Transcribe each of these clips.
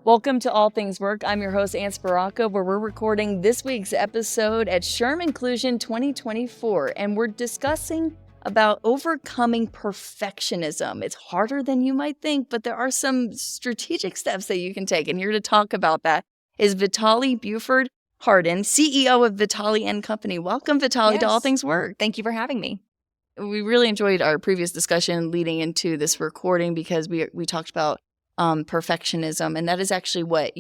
Welcome to All Things Work. I'm your host, Anne Sparaco, where we're recording this week's episode at SHRM Inclusion 2024, and we're discussing about overcoming perfectionism. It's harder than you might think, but there are some strategic steps that you can take, and here to talk about that is Vitale Buford Hardin, CEO of Vitale Company. Welcome, Vitale, to All Things Work. Thank you for having me. We really enjoyed our previous discussion leading into this recording because we talked about perfectionism, and that is actually what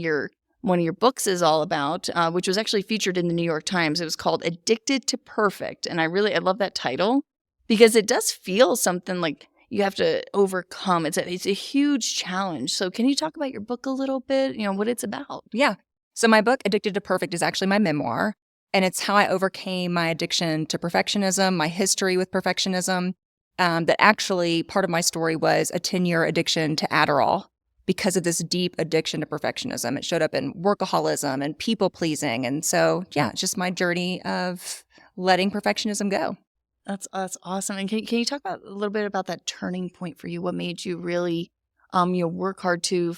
one of your books is all about, which was actually featured in the New York Times. It was called Addicted to Perfect, and I love that title because it does feel something like you have to overcome. It's a huge challenge. So can you talk about your book a little bit, what it's about? Yeah. So my book, Addicted to Perfect, is actually my memoir, and it's how I overcame my addiction to perfectionism, my history with perfectionism. That actually part of my story was a 10-year addiction to Adderall because of this deep addiction to perfectionism. It showed up in workaholism and people-pleasing. And so, it's just my journey of letting perfectionism go. That's awesome. And can you talk about a little bit about that turning point for you? What made you really work hard to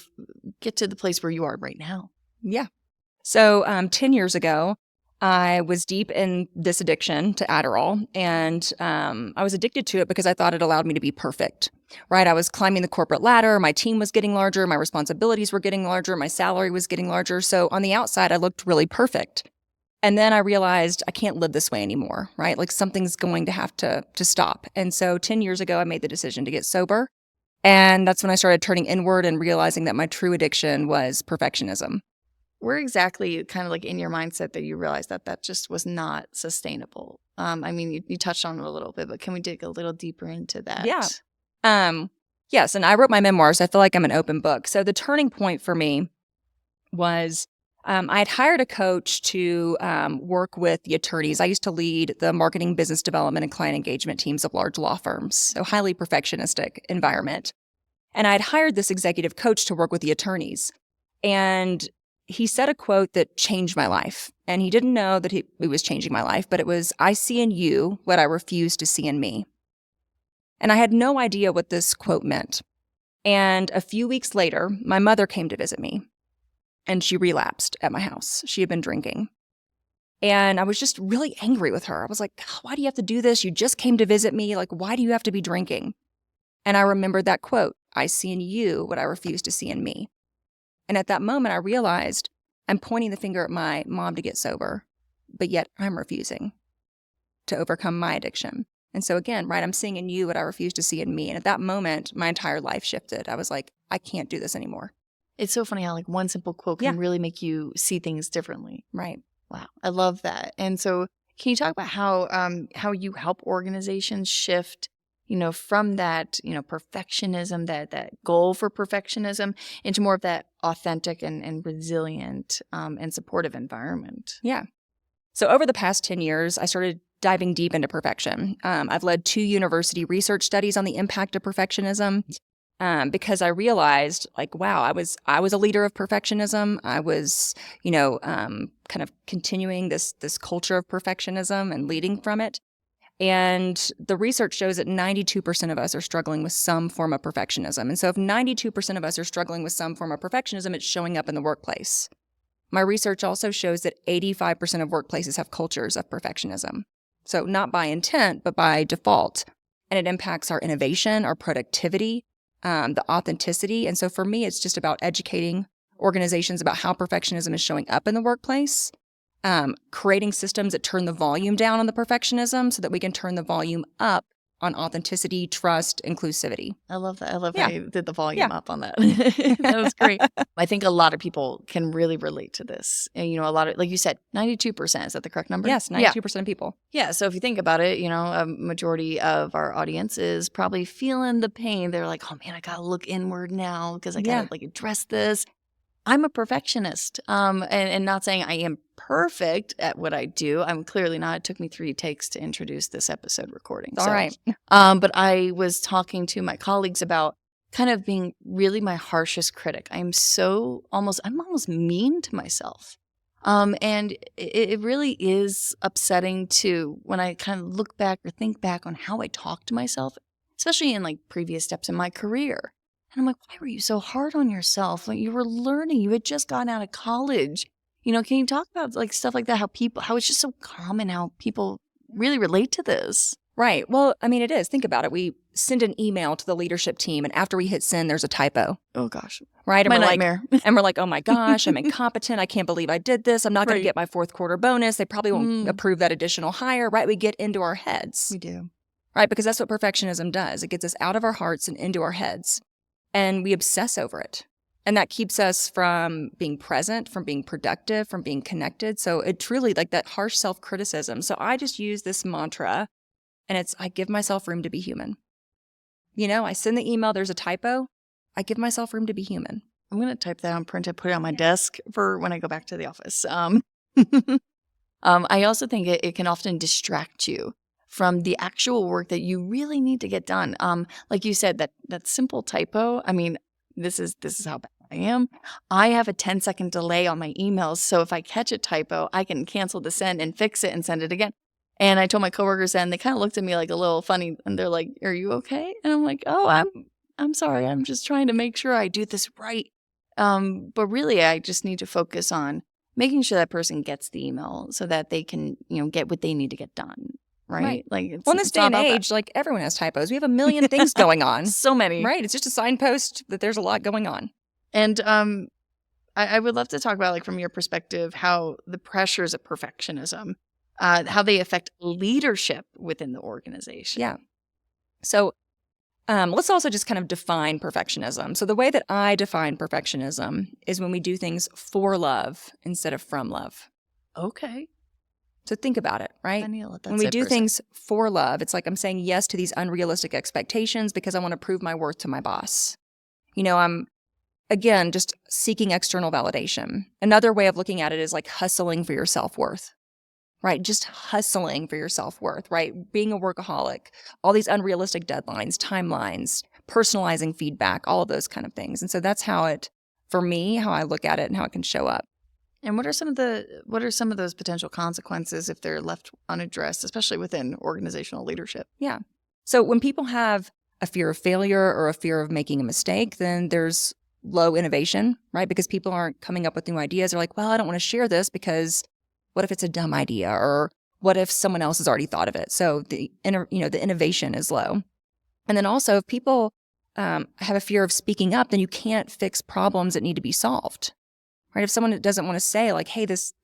get to the place where you are right now? Yeah. So 10 years ago, I was deep in this addiction to Adderall, and I was addicted to it because I thought it allowed me to be perfect, right? I was climbing the corporate ladder. My team was getting larger. My responsibilities were getting larger. My salary was getting larger. So on the outside, I looked really perfect. And then I realized I can't live this way anymore, right? Like something's going to have to stop. And so 10 years ago, I made the decision to get sober. And that's when I started turning inward and realizing that my true addiction was perfectionism. Where exactly kind of like in your mindset that you realized that just was not sustainable? You touched on it a little bit, but can we dig a little deeper into that? Yeah. Yes, and I wrote my memoir, so I feel like I'm an open book. So the turning point for me was I had hired a coach to work with the attorneys. I used to lead the marketing, business development, and client engagement teams of large law firms, so highly perfectionistic environment. And I had hired this executive coach to work with the attorneys. And he said a quote that changed my life. And he didn't know that it was changing my life, but it was, "I see in you what I refuse to see in me." And I had no idea what this quote meant. And a few weeks later, my mother came to visit me, and she relapsed at my house. She had been drinking. And I was just really angry with her. I was like, "Why do you have to do this? You just came to visit me. Like, why do you have to be drinking?" And I remembered that quote, "I see in you what I refuse to see in me." And at that moment, I realized I'm pointing the finger at my mom to get sober, but yet I'm refusing to overcome my addiction. And so again, right, I'm seeing in you what I refuse to see in me. And at that moment, my entire life shifted. I was like, I can't do this anymore. It's so funny how like one simple quote can really make you see things differently. Right. Wow. I love that. And so can you talk about how you help organizations shift from that, perfectionism, that goal for perfectionism into more of that authentic and resilient and supportive environment? Yeah. So over the past 10 years, I started diving deep into perfection. I've led 2 university research studies on the impact of perfectionism because I realized like, wow, I was a leader of perfectionism. I was, kind of continuing this culture of perfectionism and leading from it. And the research shows that 92% of us are struggling with some form of perfectionism. And so if 92% of us are struggling with some form of perfectionism, it's showing up in the workplace. My research also shows that 85% of workplaces have cultures of perfectionism. So not by intent, but by default. And it impacts our innovation, our productivity, the authenticity. And so for me, it's just about educating organizations about how perfectionism is showing up in the workplace. Creating systems that turn the volume down on the perfectionism so that we can turn the volume up on authenticity, trust, inclusivity. I love that. I love how you did the volume up on that. That was great. I think a lot of people can really relate to this. And, a lot of, like you said, 92%. Is that the correct number? Yes, 92% of people. Yeah. So if you think about it, a majority of our audience is probably feeling the pain. They're like, oh man, I got to look inward now because I got to address this. I'm a perfectionist, and not saying I am perfect at what I do. I'm clearly not. It took me 3 takes to introduce this episode recording. All right. But I was talking to my colleagues about kind of being really my harshest critic. I'm almost mean to myself. And it really is upsetting when I kind of look back or think back on how I talk to myself, especially in like previous steps in my career. And I'm like, why were you so hard on yourself? Like, you were learning. You had just gotten out of college. Can you talk about like stuff like that? How it's just so common how people really relate to this. Right. Well, I mean, it is. Think about it. We send an email to the leadership team, and after we hit send, there's a typo. Oh gosh. Right. And My we're nightmare. like, oh my gosh, I'm incompetent. I can't believe I did this. I'm not going to get my fourth quarter bonus. They probably won't approve that additional hire. Right. We get into our heads. We do. Right. Because that's what perfectionism does. It gets us out of our hearts and into our heads. And we obsess over it. And that keeps us from being present, from being productive, from being connected. So it truly, like that harsh self-criticism. So I just use this mantra, and I give myself room to be human. I send the email, there's a typo. I give myself room to be human. I'm going to type that on print and put it on my desk for when I go back to the office. I also think it can often distract you from the actual work that you really need to get done. Like you said, that simple typo, I mean, this is how bad I am. I have a 10-second delay on my emails. So if I catch a typo, I can cancel the send and fix it and send it again. And I told my coworkers that, and they kind of looked at me like a little funny, and they're like, "Are you okay?" And I'm like, "Oh, I'm sorry. I'm just trying to make sure I do this right." But really, I just need to focus on making sure that person gets the email so that they can, get what they need to get done. Right? Like, in this day and age, like everyone has typos. We have a million things going on. So many. Right? It's just a signpost that there's a lot going on. And I would love to talk about, like, from your perspective, how the pressures of perfectionism, how they affect leadership within the organization. Yeah. So let's also just kind of define perfectionism. So the way that I define perfectionism is when we do things for love instead of from love. Okay. So think about it, right? I need to let that when we sit do for a things for love, it's like I'm saying yes to these unrealistic expectations because I want to prove my worth to my boss. I'm, again, just seeking external validation. Another way of looking at it is like hustling for your self-worth, right? Just hustling for your self-worth, right? Being a workaholic, all these unrealistic deadlines, timelines, personalizing feedback, all of those kind of things. And so that's for me, how I look at it and how it can show up. And what are some of those potential consequences if they're left unaddressed, especially within organizational leadership? Yeah. So when people have a fear of failure or a fear of making a mistake, then there's low innovation, right? Because people aren't coming up with new ideas. They're like, well, I don't want to share this because what if it's a dumb idea, or what if someone else has already thought of it? So the innovation is low. And then also, if people have a fear of speaking up, then you can't fix problems that need to be solved. Right? If someone doesn't want to say like, hey, this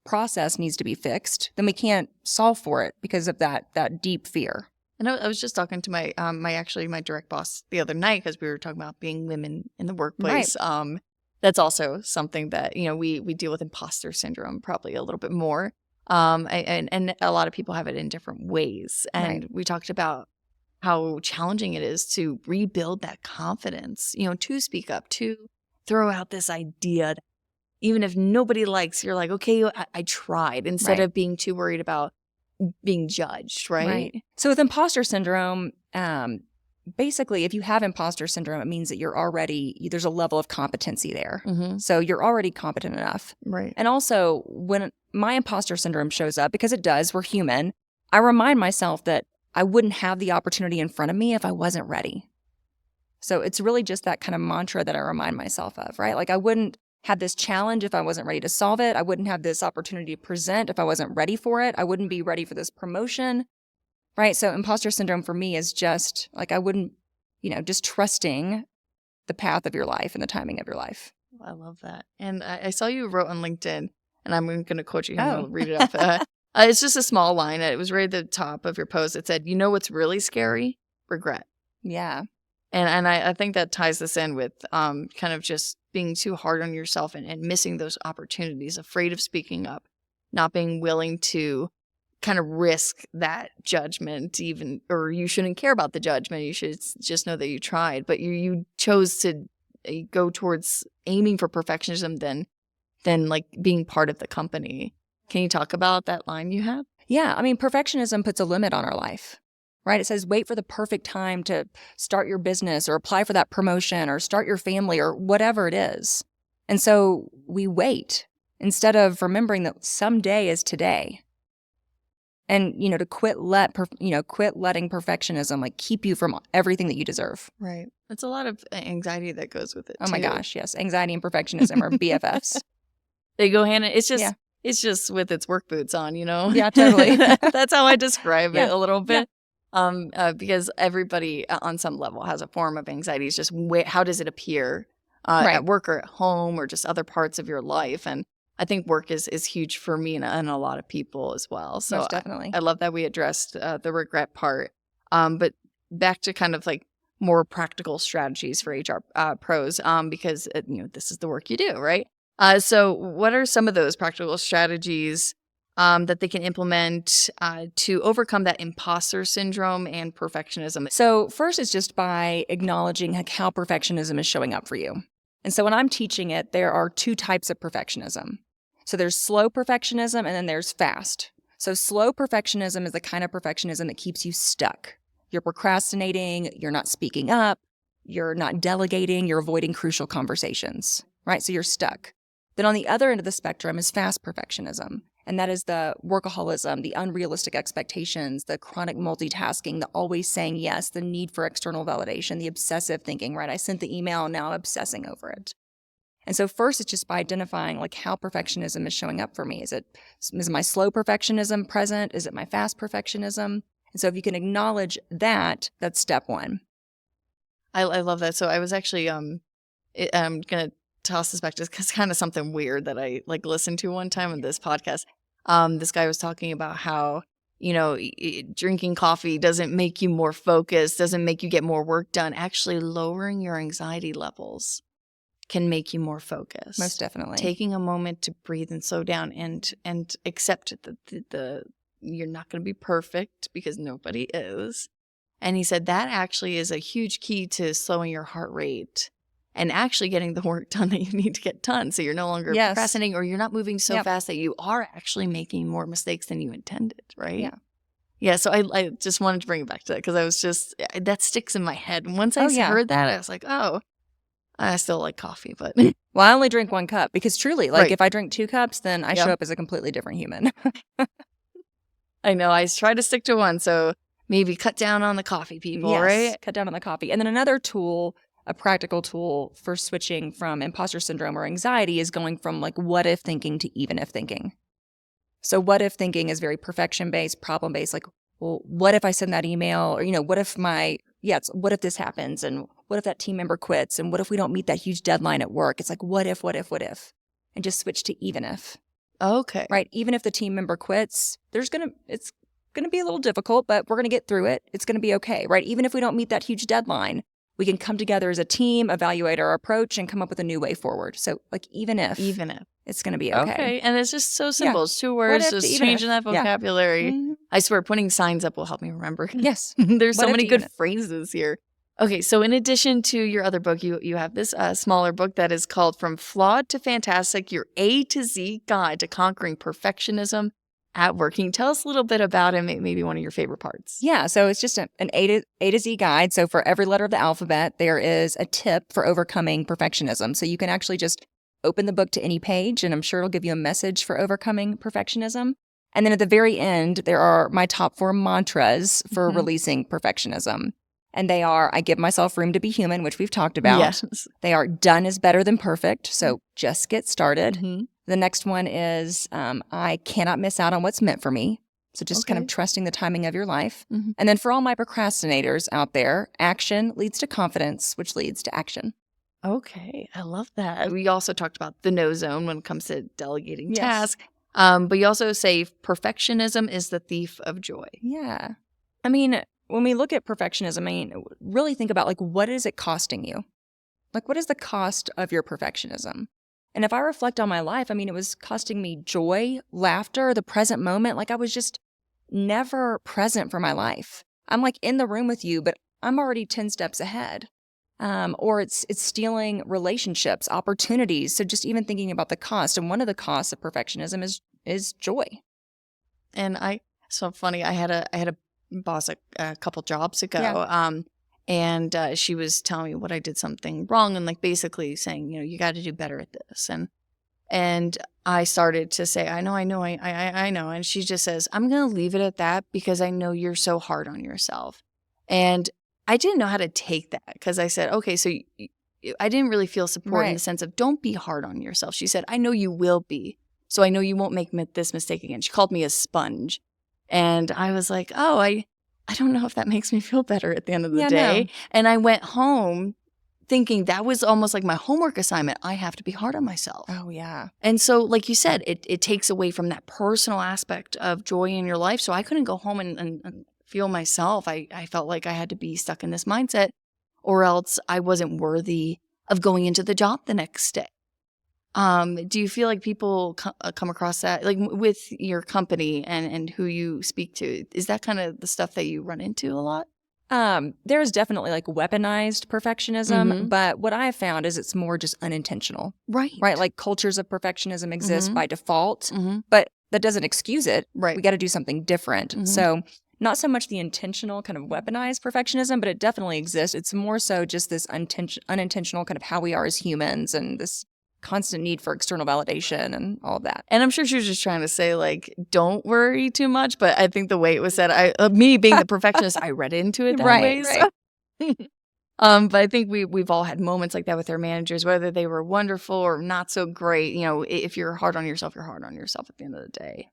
process needs to be fixed, then we can't solve for it because of that deep fear. And I was just talking to my my direct boss the other night because we were talking about being women in the workplace. Right. That's also something that, we deal with imposter syndrome probably a little bit more. And a lot of people have it in different ways. And Right. we talked about how challenging it is to rebuild that confidence, to speak up, to throw out this idea. Even if nobody likes, you're like, okay, I tried, instead Right. of being too worried about being judged, right? So with imposter syndrome, basically, if you have imposter syndrome, it means that there's a level of competency there. Mm-hmm. So you're already competent enough. Right. And also, when my imposter syndrome shows up, because it does, we're human, I remind myself that I wouldn't have the opportunity in front of me if I wasn't ready. So it's really just that kind of mantra that I remind myself of, right? Like I wouldn't have this challenge if I wasn't ready to solve it. I wouldn't have this opportunity to present if I wasn't ready for it. I wouldn't be ready for this promotion, right? So imposter syndrome for me is just like I wouldn't, just trusting the path of your life and the timing of your life. I love that. And I saw you wrote on LinkedIn, and I'm going to quote you. I'm Oh. going to read it off. It's just a small line. It was right at the top of your post. It said, what's really scary? Regret. Yeah. And I think that ties this in with kind of just being too hard on yourself and missing those opportunities, afraid of speaking up, not being willing to kind of risk that judgment even, or you shouldn't care about the judgment. You should just know that you tried, but you chose to go towards aiming for perfectionism than like being part of the company. Can you talk about that line you have? Yeah. I mean, perfectionism puts a limit on our life. Right? It says wait for the perfect time to start your business or apply for that promotion or start your family or whatever it is. And so we wait instead of remembering that someday is today. And, to quit letting perfectionism like keep you from everything that you deserve. Right. It's a lot of anxiety that goes with it Oh too. my gosh, yes. Anxiety and perfectionism are BFFs. They go hand in. It's just Yeah. it's just with its work boots on, Yeah, totally. That's how I describe it Yeah. a little bit. Yeah. Because everybody on some level has a form of anxiety. It's just how does it appear Right. at work or at home or just other parts of your life? And I think work is huge for me and a lot of people as well. So Most definitely. I love that we addressed the regret part. But back to kind of like more practical strategies for HR pros, because this is the work you do, right? So what are some of those practical strategies that they can implement to overcome that imposter syndrome and perfectionism? So first is just by acknowledging how perfectionism is showing up for you. And so when I'm teaching it, there are two types of perfectionism. So there's slow perfectionism and then there's fast. So slow perfectionism is the kind of perfectionism that keeps you stuck. You're procrastinating, you're not speaking up, you're not delegating, you're avoiding crucial conversations, right? So you're stuck. Then on the other end of the spectrum is fast perfectionism. And that is the workaholism, the unrealistic expectations, the chronic multitasking, the always saying yes, the need for external validation, the obsessive thinking, right? I sent the email, now I'm obsessing over it. And so first, it's just by identifying like how perfectionism is showing up for me. Is my slow perfectionism present? Is it my fast perfectionism? And so if you can acknowledge that, that's step one. I love that. So I was actually I'm gonna toss this back just because kind of something weird that I like listened to one time on this podcast. This guy was talking about how drinking coffee doesn't make you more focused, doesn't make you get more work done. Actually, lowering your anxiety levels can make you more focused. Most definitely. Taking a moment to breathe and slow down and accept that the you're not going to be perfect because nobody is. And he said that actually is a huge key to slowing your heart rate and actually getting the work done that you need to get done. So you're no longer procrastinating or you're not moving so fast that you are actually making more mistakes than you intended, right? Yeah. Yeah, so I just wanted to bring it back to that because I was just, that sticks in my head. And once I heard that, I was like, oh, I still like coffee, but. Well, I only drink 1 cup because truly, like if I drink 2 cups, then I show Yep. up as a completely different human. I know, I try to stick to 1, so maybe cut down on the coffee, people, right? Cut down on the coffee. And then another tool, a practical tool for switching from imposter syndrome or anxiety is going from like what if thinking to even if thinking. So what if thinking is very perfection-based, problem-based, like, well, what if I send that email? Or, what if what if this happens? And what if that team member quits? And what if we don't meet that huge deadline at work? It's like, what if? And just switch to even if. Okay. Right? Even if the team member quits, it's going to be a little difficult, but we're going to get through it. It's going to be okay, right? Even if we don't meet that huge deadline, we can come together as a team, evaluate our approach, and come up with a new way forward. So like even if it's going to be okay. Okay. And it's just so simple. It's 2 words, just changing that vocabulary. Mm-hmm. I swear putting signs up will help me remember. Yes. There's so many good phrases here. Okay, so in addition to your other book, you have this smaller book that is called From Flawed to Fantastic, Your A to Z Guide to Conquering Perfectionism at Work. Can you tell us a little bit about it, maybe one of your favorite parts? Yeah, so it's just an A to Z guide. So for every letter of the alphabet, there is a tip for overcoming perfectionism. So you can actually just open the book to any page, and I'm sure it'll give you a message for overcoming perfectionism. And then at the very end, there are my top 4 mantras for releasing perfectionism. And they are, I give myself room to be human, which we've talked about. Yes. They are, done is better than perfect. So just get started. The next one is, I cannot miss out on what's meant for me. So just kind of trusting the timing of your life. And then for all my procrastinators out there, action leads to confidence, which leads to action. Okay, I love that. We also talked about the no zone when it comes to delegating tasks. But you also say perfectionism is the thief of joy. Yeah. I mean, when we look at perfectionism, really think about like, what is it costing you? Like, what is the cost of your perfectionism? And if I reflect on my life, it was costing me joy, laughter, the present moment. Like I was just never present for my life. I'm like in the room with you, but I'm already 10 steps ahead. Or it's stealing relationships, opportunities. So just even thinking about the cost. And one of the costs of perfectionism is joy. And so funny. I had a boss a couple jobs ago. And she was telling me what I did something wrong and like basically saying, you got to do better at this. And I started to say, I know. And she just says, I'm going to leave it at that because I know you're so hard on yourself. And I didn't know how to take that because I said, okay, so I didn't really feel support in the sense of don't be hard on yourself. She said, I know you will be. So I know you won't make this mistake again. She called me a sponge. And I was like, oh, I don't know if that makes me feel better at the end of the day. No. And I went home thinking that was almost like my homework assignment. I have to be hard on myself. Oh, yeah. And so, like you said, it takes away from that personal aspect of joy in your life. So I couldn't go home and feel myself. I felt like I had to be stuck in this mindset or else I wasn't worthy of going into the job the next day. Do you feel like people come across that, like with your company and who you speak to? Is that kind of the stuff that you run into a lot? There's definitely like weaponized perfectionism, Mhm. but what I have found is it's more just unintentional, Right. right? Like cultures of perfectionism exist Mhm. by default, Mm-hmm. but that doesn't excuse it. Right. We got to do something different. Mhm. So not so much the intentional kind of weaponized perfectionism, but it definitely exists. It's more so just this unintentional kind of how we are as humans and this constant need for external validation and all of that. And I'm sure she was just trying to say, like, don't worry too much. But I think the way it was said, me being the perfectionist, I read into it that way. Right. So. But I think we've all had moments like that with our managers, whether they were wonderful or not so great. You know, if you're hard on yourself, you're hard on yourself at the end of the day.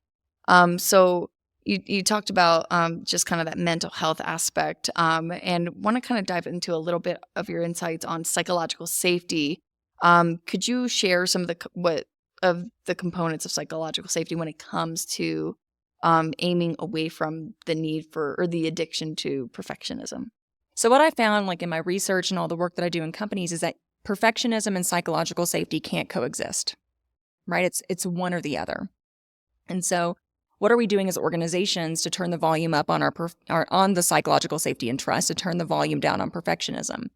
So you talked about just kind of that mental health aspect, and want to kind of dive into a little bit of your insights on psychological safety. Could you share some of the components of psychological safety when it comes to aiming away from the need for or the addiction to perfectionism? So what I found, like in my research and all the work that I do in companies, is that perfectionism and psychological safety can't coexist, right? It's one or the other. And so what are we doing as organizations to turn the volume up on on the psychological safety and trust, to turn the volume down on perfectionism?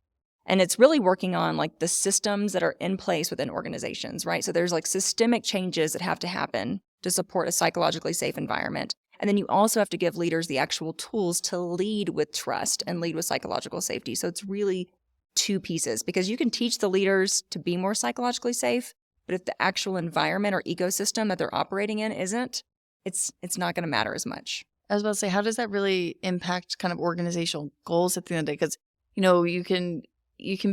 And it's really working on like the systems that are in place within organizations, right? So there's like systemic changes that have to happen to support a psychologically safe environment. And then you also have to give leaders the actual tools to lead with trust and lead with psychological safety. So it's really two pieces, because you can teach the leaders to be more psychologically safe, but if the actual environment or ecosystem that they're operating in isn't, it's not going to matter as much. I was about to say, how does that really impact kind of organizational goals at the end of the day? Because, you know, you can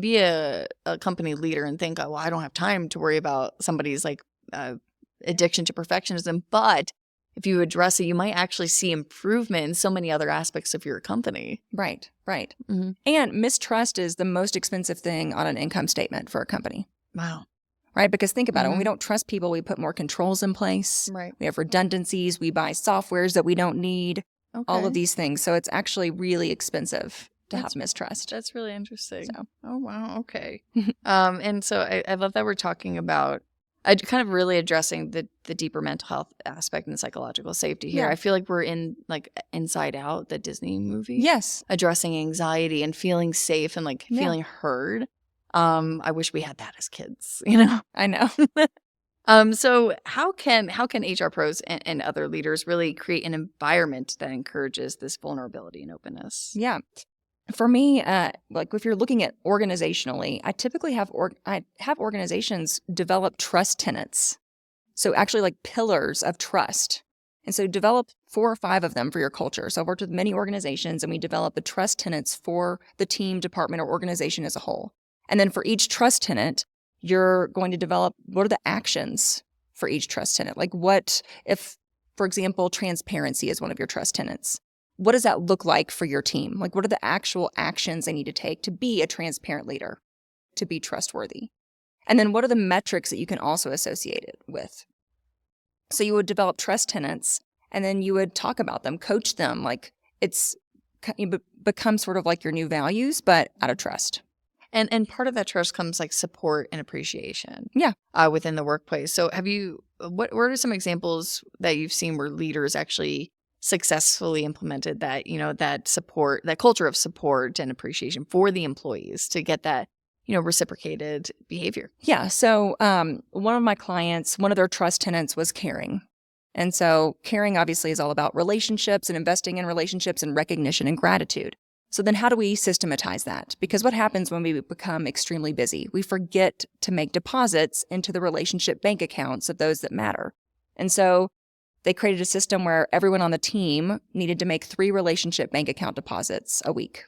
be a company leader and think, oh, well, I don't have time to worry about somebody's like addiction to perfectionism. But if you address it, you might actually see improvement in so many other aspects of your company. Right. Mm-hmm. And mistrust is the most expensive thing on an income statement for a company. Wow. Right? Because think about it. When we Mhm. don't trust people, we put more controls in place. Right. We have redundancies. We buy softwares that we don't need. Okay. All of these things. So it's actually really expensive to That's- have mistrust. That's really interesting. So. Oh, wow. Okay. And so I love that we're talking about kind of really addressing the deeper mental health aspect and the psychological safety here. Yeah. I feel like we're in like Inside Out, the Disney movie. Yes. Addressing anxiety and feeling safe and like feeling heard. I wish we had that as kids, you know? I know. So how can HR pros and other leaders really create an environment that encourages this vulnerability and openness? Yeah. For me, like if you're looking at organizationally, I typically have organizations develop trust tenants. So actually like pillars of trust. And so develop 4 or 5 of them for your culture. So I've worked with many organizations and we develop the trust tenants for the team, department, or organization as a whole. And then for each trust tenant, you're going to develop what are the actions for each trust tenant? Like what if, for example, transparency is one of your trust tenants? What does that look like for your team? Like what are the actual actions they need to take to be a transparent leader, to be trustworthy? And then what are the metrics that you can also associate it with? So you would develop trust tenants and then you would talk about them, coach them. Like it becomes sort of like your new values, but out of trust. And part of that trust comes like support and appreciation. Yeah. Within the workplace. So what are some examples that you've seen where leaders actually successfully implemented that, you know, that support, that culture of support and appreciation for the employees to get that, you know, reciprocated behavior? Yeah. So one of my clients, one of their trust tenants was caring. And so caring obviously is all about relationships and investing in relationships and recognition and gratitude. So then how do we systematize that? Because what happens when we become extremely busy? We forget to make deposits into the relationship bank accounts of those that matter. And so they created a system where everyone on the team needed to make 3 relationship bank account deposits a week,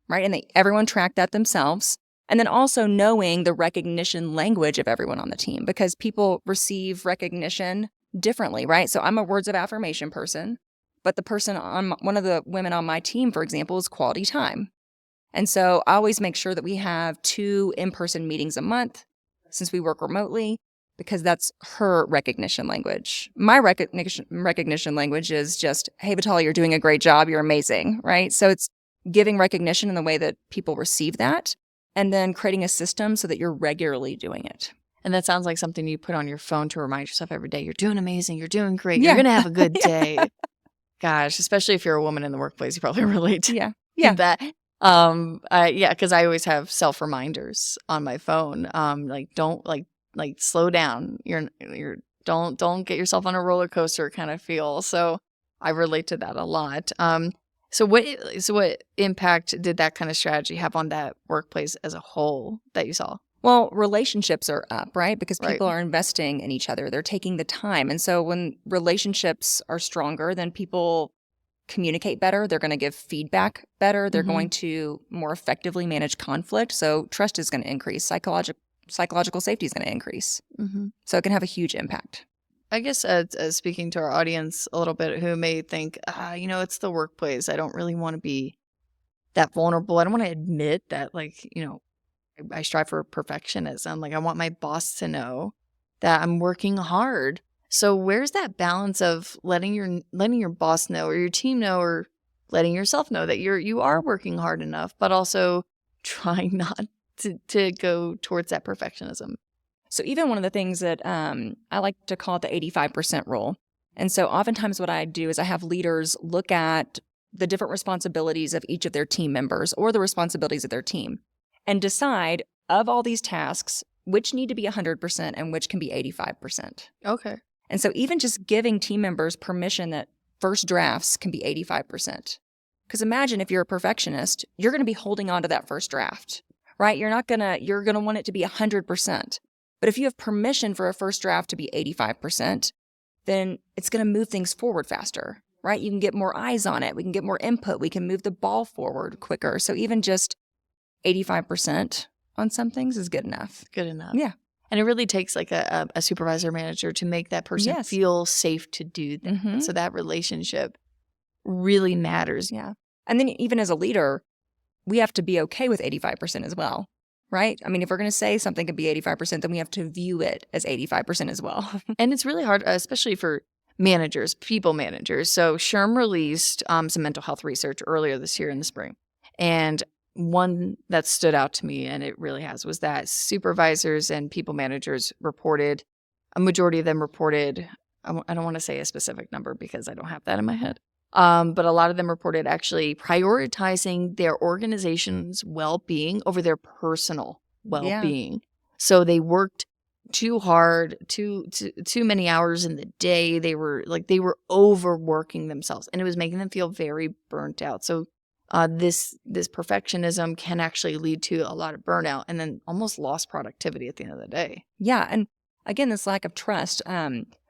right? And everyone tracked that themselves. And then also knowing the recognition language of everyone on the team, because people receive recognition differently, right? So I'm a words of affirmation person, but the person one of the women on my team, for example, is quality time. And so I always make sure that we have 2 in-person meetings a month since we work remotely, because that's her recognition language. My recognition language is just, hey, Vitale, you're doing a great job. You're amazing, right? So it's giving recognition in the way that people receive that, and then creating a system so that you're regularly doing it. And that sounds like something you put on your phone to remind yourself every day. You're doing amazing. You're doing great. Yeah. You're going to have a good Yeah. day. Gosh, especially if you're a woman in the workplace, you probably relate to Yeah. that. Because I always have self reminders on my phone. Like don't like slow down. You're don't get yourself on a roller coaster kind of feel. So I relate to that a lot. So what impact did that kind of strategy have on that workplace as a whole that you saw? Well, relationships are up, right? Because Right. people are investing in each other. They're taking the time. And so when relationships are stronger, then people communicate better. They're going to give feedback better. They're Mhm. going to more effectively manage conflict. So trust is going to increase. Psychological safety is going to increase. Mm-hmm. So it can have a huge impact. I guess speaking to our audience a little bit who may think, it's the workplace. I don't really want to be that vulnerable. I don't want to admit that, I strive for perfectionism. Like, I want my boss to know that I'm working hard. So where's that balance of letting your boss know or your team know or letting yourself know that you are working hard enough, but also trying not to go towards that perfectionism? So even one of the things that I like to call it the 85% rule. And so oftentimes what I do is I have leaders look at the different responsibilities of each of their team members or the responsibilities of their team and decide of all these tasks, which need to be 100% and which can be 85%. Okay. And so even just giving team members permission that first drafts can be 85%. Because imagine if you're a perfectionist, you're going to be holding on to that first draft, right? You're going to want it to be 100%. But if you have permission for a first draft to be 85%, then it's going to move things forward faster, right? You can get more eyes on it. We can get more input. We can move the ball forward quicker. So even just 85% on some things is good enough. Good enough. Yeah. And it really takes like a supervisor manager to make that person Yes. feel safe to do that. Mhm. So that relationship really matters. Yeah. And then even as a leader, we have to be okay with 85% as well, right? I mean, if we're going to say something could be 85%, then we have to view it as 85% as well. And it's really hard, especially for managers, people managers. So SHRM released some mental health research earlier this year in the spring. And one that stood out to me, and it really has, was that supervisors and people managers reported, a majority of them reported, I don't want to say a specific number because I don't have that in my head, but a lot of them reported actually prioritizing their organization's well-being over their personal well-being. So they worked too hard, too many hours in the day. They were overworking themselves, and it was making them feel very burnt out. So this perfectionism can actually lead to a lot of burnout and then almost lost productivity at the end of the day. Yeah. And again, this lack of trust.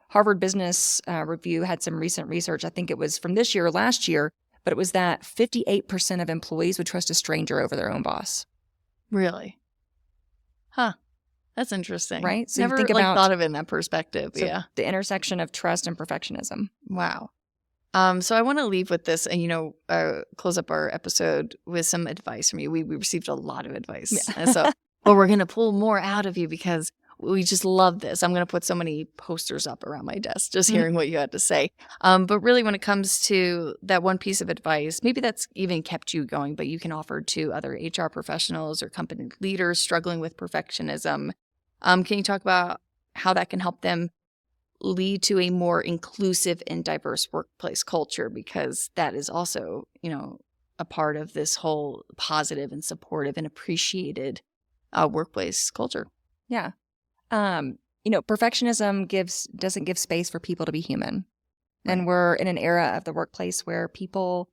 Harvard Business Review had some recent research. I think it was from this year or last year, but it was that 58% of employees would trust a stranger over their own boss. Really? Huh. That's interesting. Right? So Never you think about thought of it in that perspective. so Yeah. the intersection of trust and perfectionism. Wow. So I want to leave with this and, close up our episode with some advice from you. We received a lot of advice. Yeah. And so, we're going to pull more out of you because we just love this. I'm going to put so many posters up around my desk just hearing what you had to say. But really, when it comes to that one piece of advice, maybe that's even kept you going, but you can offer to other HR professionals or company leaders struggling with perfectionism. Can you talk about how that can help them lead to a more inclusive and diverse workplace culture? Because that is also, a part of this whole positive and supportive and appreciated workplace culture. Yeah. Perfectionism doesn't give space for people to be human. Right. And we're in an era of the workplace where people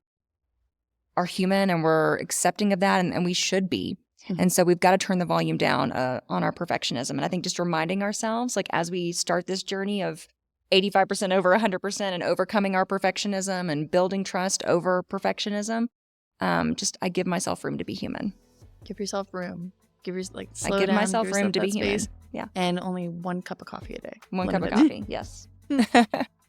are human and we're accepting of that, and we should be. And so we've got to turn the volume down on our perfectionism. And I think just reminding ourselves, like as we start this journey of 85% over 100% and overcoming our perfectionism and building trust over perfectionism, I give myself room to be human. Give yourself room. Slow I give down, myself give room to be that human. space. Yeah. And only 1 cup of coffee a day. 1 cup of Limited. coffee. Yes.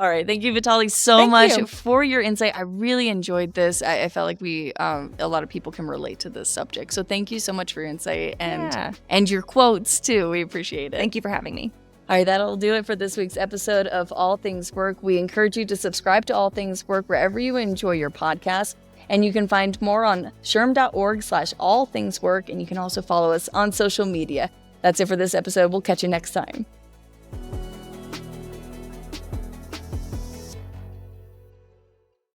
All right. Thank you, Vitale, so Thank much you. for your insight. I really enjoyed this. I felt like a lot of people can relate to this subject. So thank you so much for your insight and your quotes too. We appreciate it. Thank you for having me. All right, that'll do it for this week's episode of All Things Work. We encourage you to subscribe to All Things Work wherever you enjoy your podcast. And you can find more on shrm.org/allthingswork. And you can also follow us on social media. That's it for this episode. We'll catch you next time.